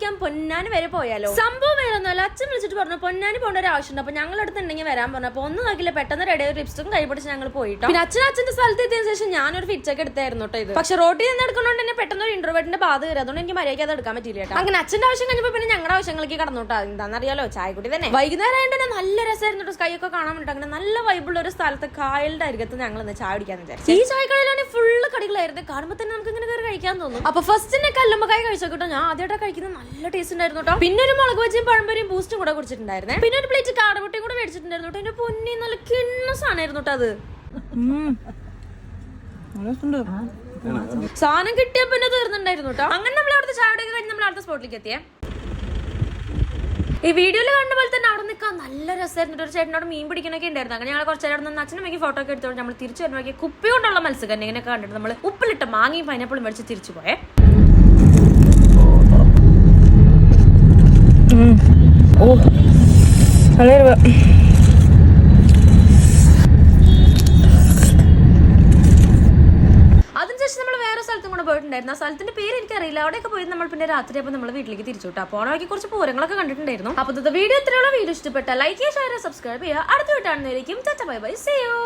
കുടിക്കാൻ പൊന്നാനി വരെ പോയാലോ? സംഭവം വേറൊന്നുമല്ല, അച്ഛൻ വിളിച്ചിട്ട് പറഞ്ഞു പൊന്നാനി പോകേണ്ട ഒരു ആവശ്യമുണ്ട്. അപ്പൊ ഞങ്ങൾ അടുത്തുണ്ടെങ്കിൽ വരാൻ പറഞ്ഞു. അപ്പൊ ഒന്നും നോക്കില്ല, പെട്ടെന്ന് റെഡി ആയി ലിപ്സ്റ്റിക്കും കൈ പിടിച്ച് ഞങ്ങൾ പോയിട്ടോ. പിന്നെ അച്ഛന്റെ സ്ഥലത്ത് എത്തിയതിനു ശേഷം ഞാനൊരു ഫിറ്റൊക്കെ എടുത്തായിരുന്നു കേട്ടോ ഇത്. പക്ഷെ റോട്ടിൽ നിന്ന് എടുക്കുന്നതുകൊണ്ട് തന്നെ പെട്ടെന്ന് ഒരു ഇന്റർവെറ്റിന്റെ ബാധ കയറി, അതുകൊണ്ട് എനിക്ക് മര്യാദയ്ക്ക് അത് എടുക്കാൻ പറ്റില്ല കേട്ടോ. അങ്ങനെ അച്ഛന്റെ ആവശ്യം കഴിഞ്ഞപ്പോൾ പിന്നെ ഞങ്ങളുടെ ആവശ്യങ്ങൾക്ക് കടന്നോട്ടോ. എന്താണെന്നറിയാലോ, ചായക്കുട്ടി തന്നെ. വൈകുന്നേരം ആയതുകൊണ്ട് തന്നെ നല്ല രസമായിരുന്നു കേട്ടോ, കൈയൊക്കെ കാണാൻ വേണ്ടിട്ട്. അങ്ങനെ നല്ല വൈബുള്ള ഒരു സ്ഥലത്ത് കായലിന്റെ അരികത്ത് ഞങ്ങൾ ഇന്ന് ചായ കുടിക്കാന്ന് വിചാരിച്ചു. ഈ ചായക്കടയിലാണ് ഫുള്ള് കടികളായിരുന്നു, കാണുമ്പോൾ തന്നെ നമുക്ക് ഇങ്ങനെ കയറി കഴിക്കാൻ തോന്നും. അപ്പൊ ഫസ്റ്റിനെ കല്ലുമ്മക്കായി കഴിച്ചു കേട്ടോ. ഞാൻ ആദ്യമായിട്ട് കഴിക്കുന്നത് നല്ല ടേസ്റ്റ് ഉണ്ടായിരുന്നു കേട്ടോ. പിന്നെ ഒരു മുളക് ബജിയും പഴംപൊരിയും ബൂസ്റ്റും കൂടെ കുടിച്ചിട്ടുണ്ടായിരുന്നേ. പിന്നെ ഒരു പ്ലേറ്റ് കാടമുട്ടയും കൂടെ മേടിച്ചിട്ടുണ്ടായിരുന്നു കേട്ടോ. എന്റെ പൊന്നി നല്ല കിണ്ണസാനായിരുന്നു കേട്ടോ അത്. സാധനം കിട്ടിയ പിന്നെ തീർന്നുണ്ടായിരുന്നു കേട്ടോ. അങ്ങനെ നമ്മൾ അവിടുത്തെ ചായയുടെ കഴിഞ്ഞ് നമ്മൾ അടുത്ത സ്പോട്ടിലേക്ക് എത്തിയേ. ഈ വീഡിയോയിൽ കണ്ട പോലെ തന്നെ അവിടെ നിൽക്കാൻ നല്ല രസമായിരുന്നു. ഒരു ചേട്ടനോട് മീൻ പിടിക്കണൊക്കെ ഉണ്ടായിരുന്നു. അങ്ങനെ ഞങ്ങൾ കുറച്ച് നേരം നിന്ന് അച്ഛനും ഫോട്ടോ ഒക്കെ എടുത്തോണ്ട് നമ്മൾ തിരിച്ചു വരുമ്പോൾ കുപ്പി കൊണ്ടുള്ള മത്സ്യം ഇങ്ങനെയൊക്കെ കണ്ടിട്ട് നമ്മൾ ഉപ്പിലിട്ട് മാങ്ങയും പൈനാപ്പിളും മേടിച്ച് തിരിച്ചു പോയേ. അതിനുശേഷം നമ്മൾ വേറെ സ്ഥലത്തും കൂടെ പോയിട്ടുണ്ടായിരുന്നു. ആ സ്ഥലത്തിന്റെ പേര് എനിക്കറിയില്ല. അവിടെയൊക്കെ പോയി നമ്മൾ പിന്നെ രാത്രി അപ്പോൾ നമ്മൾ വീട്ടിലേക്ക് തിരിച്ചു വിട്ടു. അപ്പോൾ അവിടെ കുറച്ച് പൂരങ്ങളൊക്കെ കണ്ടിട്ടുണ്ടായിരുന്നു. അപ്പോൾ വീഡിയോ ഇത്രയുള്ള വീഡിയോ ഇഷ്ടപ്പെട്ട ലൈക്ക് ചെയ്യുക, ഷെയർ ചെയ്യുക, സബ്സ്ക്രൈബ് ചെയ്യുക. അടുത്ത വീട്ടാണെന്നായിരിക്കും. Bye bye, see U.